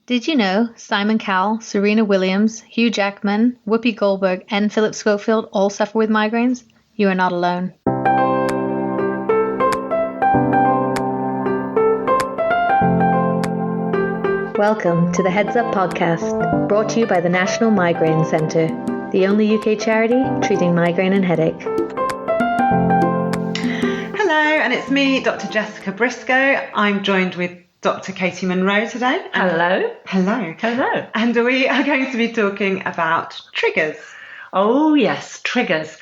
Did you know Simon Cowell, Serena Williams, Hugh Jackman, Whoopi Goldberg, and Philip Schofield all suffer with migraines? You are not alone. Welcome to the Heads Up podcast, brought to you by the National Migraine Centre, the only UK charity treating migraine and headache. Hello, and it's me, Dr. Jessica Briscoe. I'm joined with Dr. Katy Munro today. Hello. Hello. Hello. And we are going to be talking about triggers. Oh, yes, triggers.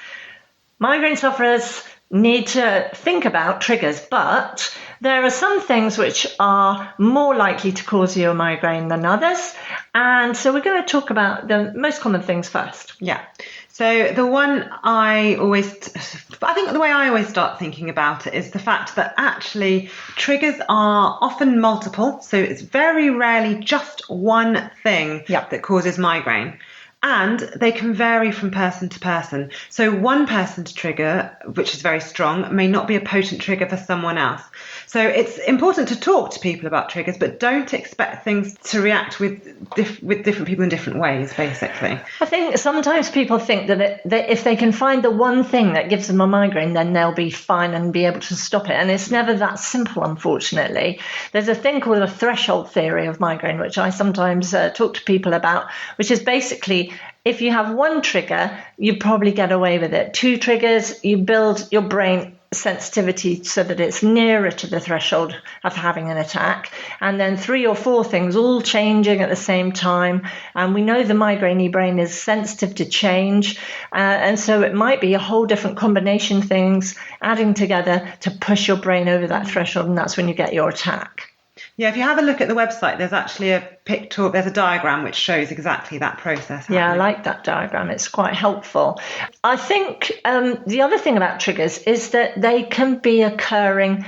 Migraine sufferers need to think about triggers, but there are some things which are more likely to cause you a migraine than others. And so we're going to talk about the most common things first. Yeah. So the one I think the way I always start thinking about it is the fact that actually triggers are often multiple. So it's very rarely just one thing that causes migraine. And they can vary from person to person. So one person's trigger, which is very strong, may not be a potent trigger for someone else. So it's important to talk to people about triggers, but don't expect things to react with different people in different ways, basically. I think sometimes people think that if they can find the one thing that gives them a migraine, then they'll be fine and be able to stop it. And it's never that simple, unfortunately. There's a thing called a threshold theory of migraine, which I sometimes talk to people about, which is basically if you have one trigger, you probably get away with it. Two triggers, you build your brain sensitivity so that it's nearer to the threshold of having an attack. And then 3 or 4 things all changing at the same time. And we know the migraine brain is sensitive to change. And so it might be a whole different combination of things adding together to push your brain over that threshold. And that's when you get your attack. Yeah, if you have a look at the website, there's actually there's a diagram which shows exactly that process happening. Yeah, I like that diagram. It's quite helpful. I think the other thing about triggers is that they can be occurring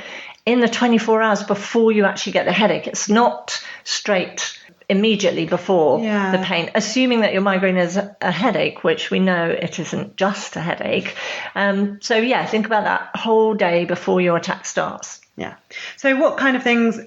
in the 24 hours before you actually get the headache. It's not straight immediately before the pain, assuming that your migraine is a headache, which we know it isn't just a headache. Think about that whole day before your attack starts. Yeah. So what kind of things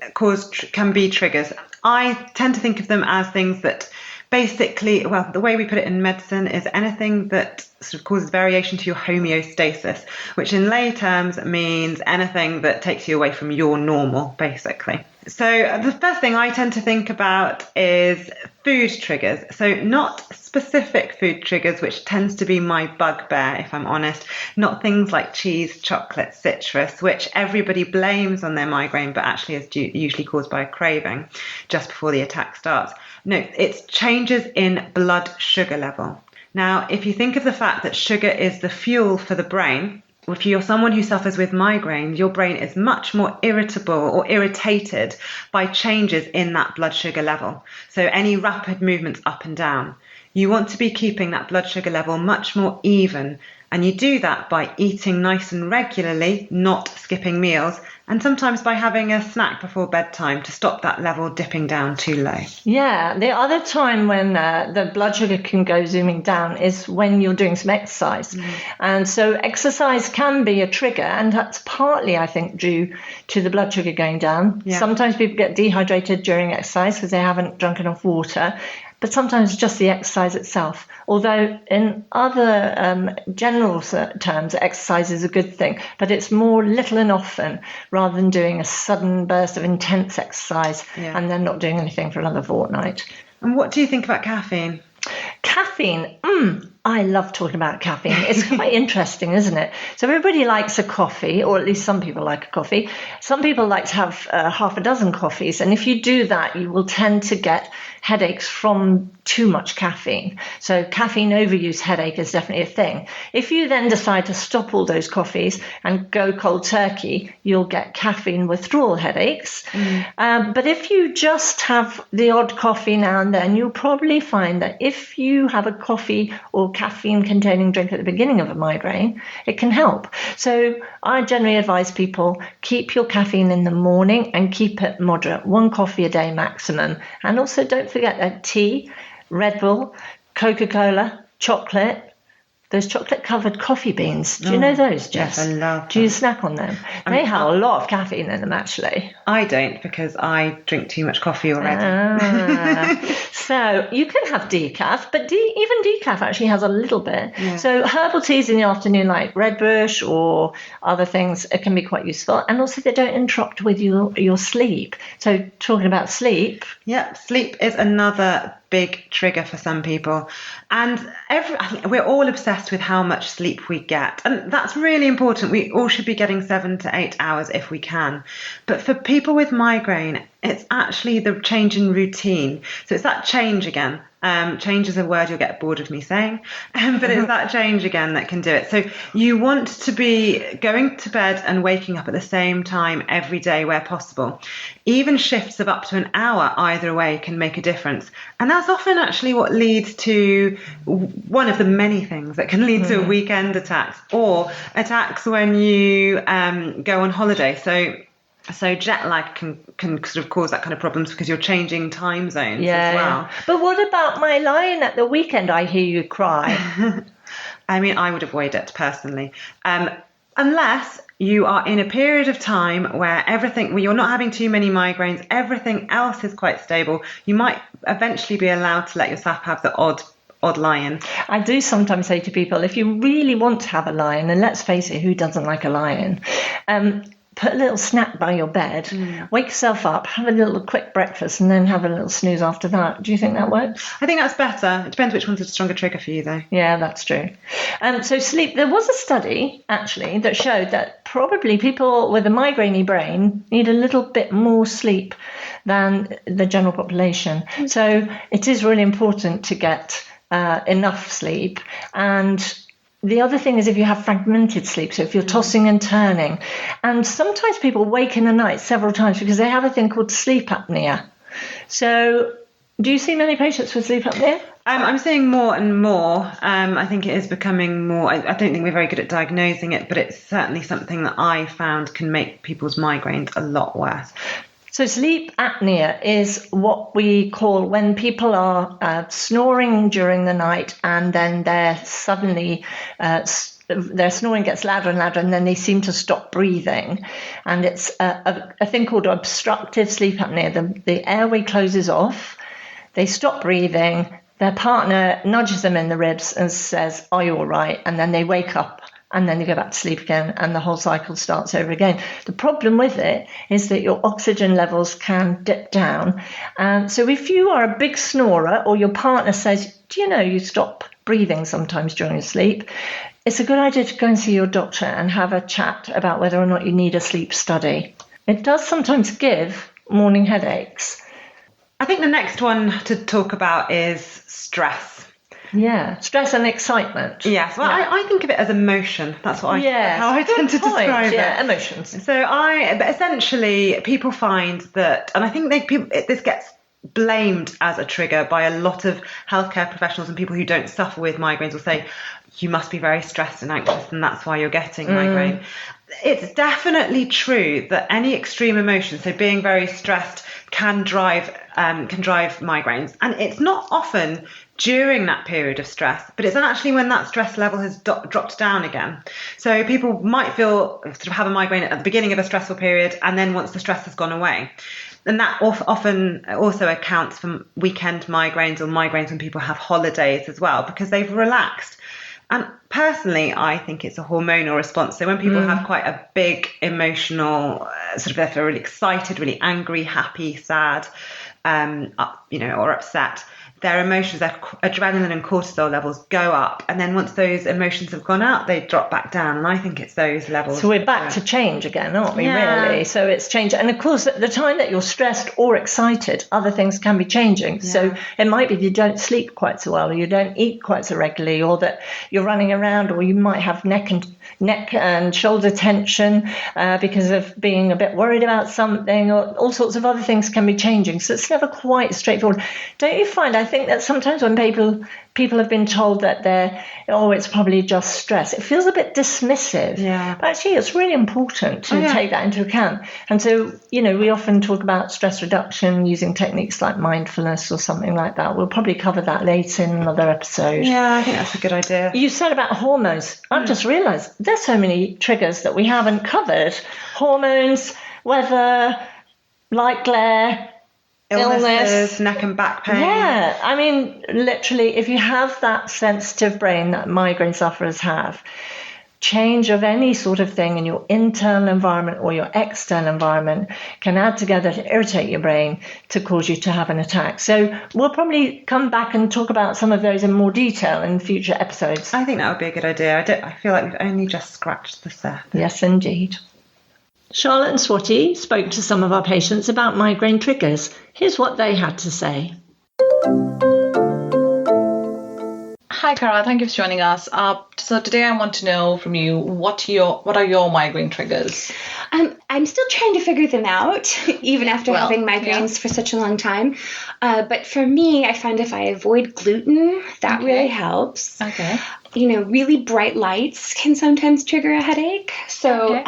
can be triggers? I tend to think of them as things that basically, the way we put it in medicine is anything that sort of causes variation to your homeostasis, which in lay terms means anything that takes you away from your normal, basically. So the first thing I tend to think about is food triggers. So not specific food triggers, which tends to be my bugbear, if I'm honest. Not things like cheese, chocolate, citrus, which everybody blames on their migraine, but actually is usually caused by a craving just before the attack starts. No, it's changes in blood sugar level. Now, if you think of the fact that sugar is the fuel for the brain, if you're someone who suffers with migraine, your brain is much more irritable or irritated by changes in that blood sugar level. So any rapid movements up and down. You want to be keeping that blood sugar level much more even. And you do that by eating nice and regularly, not skipping meals, and sometimes by having a snack before bedtime to stop that level dipping down too low. Yeah, the other time when the blood sugar can go zooming down is when you're doing some exercise. And so exercise can be a trigger, and that's partly, I think, due to the blood sugar going down. Yeah. Sometimes people get dehydrated during exercise because they haven't drunk enough water. But sometimes just the exercise itself. Although in other general terms, exercise is a good thing, but it's more little and often rather than doing a sudden burst of intense exercise and then not doing anything for another fortnight. And what do you think about caffeine? Caffeine, I love talking about caffeine. It's quite interesting, isn't it? So everybody likes a coffee, or at least some people like a coffee. Some people like to have half a dozen coffees. And if you do that, you will tend to get headaches from too much caffeine. So caffeine overuse headache is definitely a thing. If you then decide to stop all those coffees and go cold turkey, you'll get caffeine withdrawal headaches. But if you just have the odd coffee now and then, you'll probably find that if you have a coffee or caffeine-containing drink at the beginning of a migraine, it can help. So I generally advise people keep your caffeine in the morning and keep it moderate, 1 coffee a day maximum. And also don't forget that tea, Red Bull, Coca-Cola, chocolate, those chocolate-covered coffee beans. Do you know those, Jess? Yes, I love them. Do you snack on them? They have a lot of caffeine in them, actually. I don't, because I drink too much coffee already. So you can have decaf, but even decaf actually has a little bit. Yeah. So herbal teas in the afternoon, like red bush or other things, it can be quite useful. And also they don't interrupt with your sleep. So talking about sleep. Yep, sleep is another big trigger for some people. And I think we're all obsessed with how much sleep we get. And that's really important. We all should be getting 7 to 8 hours if we can. But for people with migraine, it's actually the change in routine. So it's that change again. Change is a word you'll get bored of me saying, but it's that change again that can do it. So you want to be going to bed and waking up at the same time every day where possible. Even shifts of up to an hour either way can make a difference. And that's often actually what leads to one of the many things that can lead to weekend attacks or attacks when you go on holiday. So jet lag can sort of cause that kind of problems because you're changing time zones as well. But what about my lion at the weekend? I hear you cry. I mean, I would avoid it personally. Unless you are in a period of time where you're not having too many migraines, everything else is quite stable. You might eventually be allowed to let yourself have the odd lion. I do sometimes say to people, if you really want to have a lion, and let's face it, who doesn't like a lion? Put a little snack by your bed, wake yourself up, have a little quick breakfast, and then have a little snooze after that. Do you think that works? I think that's better. It depends which one's a stronger trigger for you, though. Yeah, that's true. So sleep, there was a study, actually, that showed that probably people with a migraine brain need a little bit more sleep than the general population. So it is really important to get enough sleep. And the other thing is if you have fragmented sleep, so if you're tossing and turning, and sometimes people wake in the night several times because they have a thing called sleep apnea. So do you see many patients with sleep apnea? I'm seeing more and more. I think it is becoming more. I don't think we're very good at diagnosing it, but it's certainly something that I found can make people's migraines a lot worse. So sleep apnea is what we call when people are snoring during the night and then they're suddenly their snoring gets louder and louder and then they seem to stop breathing. And it's a thing called obstructive sleep apnea. The airway closes off, they stop breathing, their partner nudges them in the ribs and says, "Are you all right?" And then they wake up. And then you go back to sleep again and the whole cycle starts over again. The problem with it is that your oxygen levels can dip down. So if you are a big snorer or your partner says, "Do you know you stop breathing sometimes during sleep?" it's a good idea to go and see your doctor and have a chat about whether or not you need a sleep study. It does sometimes give morning headaches. I think the next one to talk about is stress. Yeah, stress and excitement. Yes, well, yeah. I think of it as emotion. That's how I tend to describe it. Yeah, emotions. So but essentially, people find that, and I think this gets blamed as a trigger by a lot of healthcare professionals and people who don't suffer with migraines will say, you must be very stressed and anxious, and that's why you're getting migraine. It's definitely true that any extreme emotion, so being very stressed, can drive migraines, and it's not often during that period of stress, but it's actually when that stress level has dropped down again. So people might have a migraine at the beginning of a stressful period, and then once the stress has gone away. And that often also accounts for weekend migraines or migraines when people have holidays as well, because they've relaxed. And personally, I think it's a hormonal response. So when people have quite a big emotional, they feel really excited, really angry, happy, sad, or upset, their emotions, their adrenaline and cortisol levels go up. And then once those emotions have gone out, they drop back down. And I think it's those levels. So we're back to change again, aren't we, really? So it's change. And of course, at the time that you're stressed or excited, other things can be changing. Yeah. So it might be you don't sleep quite so well, or you don't eat quite so regularly, or that you're running around, or you might have neck and shoulder tension because of being a bit worried about something, or all sorts of other things can be changing. So it's never quite straightforward. Don't you find, I think that sometimes when people have been told that it's probably just stress, it feels a bit dismissive. Yeah. But actually, it's really important to take that into account. And so, we often talk about stress reduction using techniques like mindfulness or something like that. We'll probably cover that later in another episode. Yeah, I think that's a good idea. You said about hormones. I've just realised there's so many triggers that we haven't covered. Hormones, weather, light glare, illness, neck and back pain. Yeah, I mean, literally, if you have that sensitive brain that migraine sufferers have, change of any sort of thing in your internal environment or your external environment can add together to irritate your brain to cause you to have an attack. So we'll probably come back and talk about some of those in more detail in future episodes. I think that would be a good idea. I feel like we've only just scratched the surface. Yes, indeed. Charlotte and Swati spoke to some of our patients about migraine triggers. Here's what they had to say. Hi, Cara. Thank you for joining us. So today I want to know from you what are your migraine triggers? I'm still trying to figure them out, even after having migraines for such a long time. But for me, I find if I avoid gluten, that really helps. Okay. Really bright lights can sometimes trigger a headache. So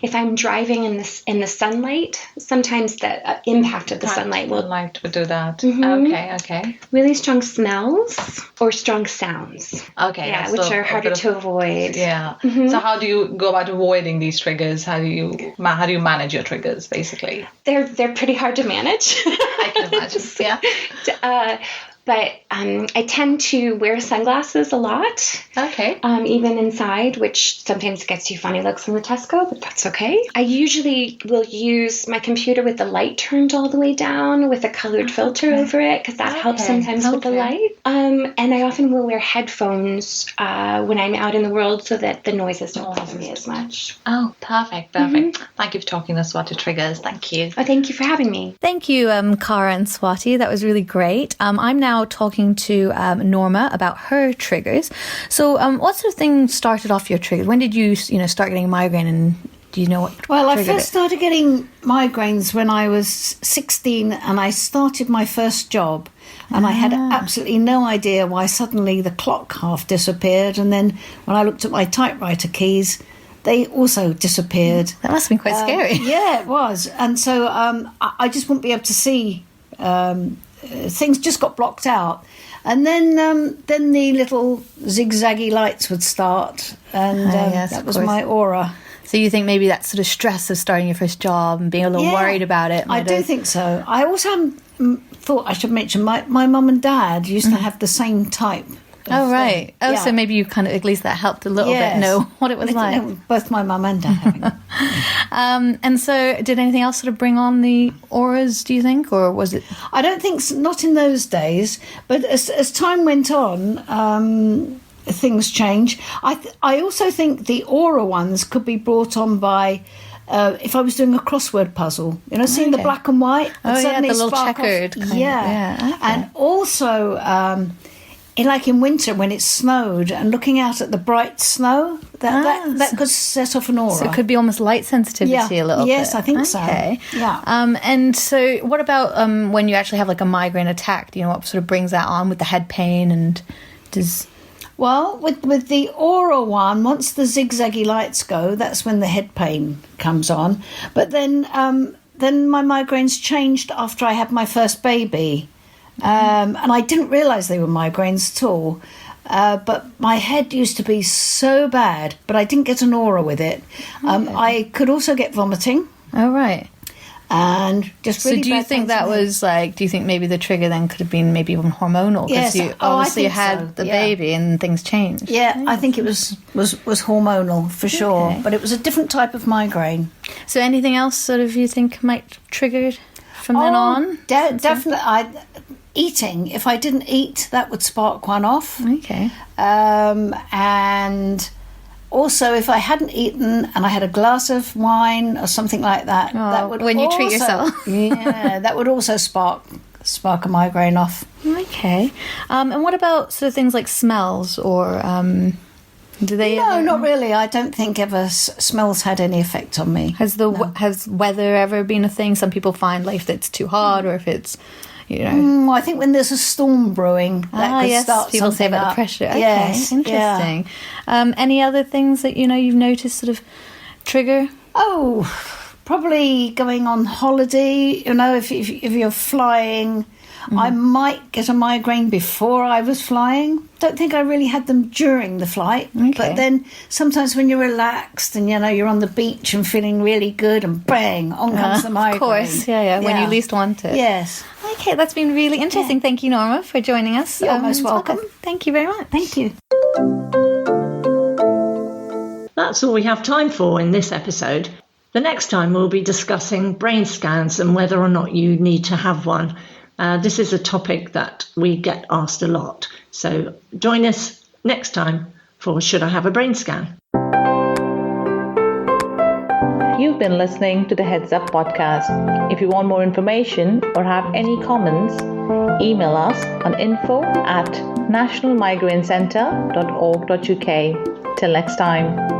if I'm driving in the sunlight, sometimes the impact of the sunlight will do that. Mm-hmm. Okay. Really strong smells or strong sounds. Okay. Yeah, which are harder to avoid. Yeah. Mm-hmm. So how do you go about avoiding these triggers? How do you manage your triggers, basically? They're pretty hard to manage. I can imagine. Yeah. But I tend to wear sunglasses a lot. Okay. Even inside, which sometimes gets you funny looks in the Tesco, but that's okay. I usually will use my computer with the light turned all the way down with a colored filter over it, because that helps sometimes with the light. And I often will wear headphones when I'm out in the world so that the noises don't bother me as much. Oh, perfect. Mm-hmm. Thank you for talking to us about your triggers. Thank you. Oh, thank you for having me. Thank you, Cara and Swati. That was really great. I'm now talking to Norma about her triggers. So what sort of thing started off your triggers? When did you start getting a migraine, and do you know what Well, I first started getting migraines when I was 16 and I started my first job, and I had absolutely no idea why suddenly the clock half disappeared, and then when I looked at my typewriter keys, they also disappeared. That must have been quite scary. Yeah, it was. And so I just wouldn't be able to see. Things just got blocked out, and then the little zigzaggy lights would start, and that was my aura. So you think maybe that sort of stress of starting your first job and being a little worried about it? I do think so. I also thought I should mention my mum and dad used to have the same type. Oh, right. Oh, so maybe you kind of, at least that helped a little bit know what it was like. Both my mum and dad having it. And so did anything else sort of bring on the auras, do you think, or was it? I don't think, not in those days, but as time went on, things change. I also think the aura ones could be brought on by... if I was doing a crossword puzzle, seeing the black and white. Oh, yeah, the little checkered kind of. Yeah. And also... like in winter when it snowed and looking out at the bright snow, that could set off an aura. So it could be almost light sensitivity a little bit. Yes, I think so. Yeah. And so what about when you actually have like a migraine attack? Do you know what sort of brings that on with the head pain and does... Well, with the aura one, once the zigzaggy lights go, that's when the head pain comes on. But then my migraines changed after I had my first baby. And I didn't realise they were migraines at all. But my head used to be so bad, but I didn't get an aura with it. I could also get vomiting. Oh, right. And just really So do you think that was like, do you think maybe the trigger then could have been maybe even hormonal? Because you obviously had the baby and things changed. Yeah, I think it was hormonal for sure. But it was a different type of migraine. So anything else sort of you think might trigger from then on? Definitely. Eating. If I didn't eat, that would spark one off. Okay. And also, if I hadn't eaten and I had a glass of wine or something like that, that would when you treat yourself. Yeah, that would also spark a migraine off. Okay. And what about sort of things like smells or Do they? No, not really. I don't think ever smells had any effect on me. Has weather ever been a thing? Some people find like if it's too hot or if it's, I think when there's a storm brewing, that could start people say something about up. the pressure. Okay, Yes, interesting. Any other things that you've noticed sort of trigger? Oh, probably going on holiday. If you're flying, I might get a migraine before I was flying. Don't think I really had them during the flight. Okay. But then sometimes when you're relaxed and you're on the beach and feeling really good, and bang, on comes the migraine. Of course, yeah. When you least want it. Yes. Okay, that's been really interesting. Yeah. Thank you, Norma, for joining us. You're most welcome. Thank you very much. Thank you. That's all we have time for in this episode. The next time we'll be discussing brain scans and whether or not you need to have one. This is a topic that we get asked a lot. So join us next time for Should I Have a Brain Scan? You've been listening to the Heads Up podcast. If you want more information or have any comments, email us on info@nationalmigrainecentre.org.uk. Till next time.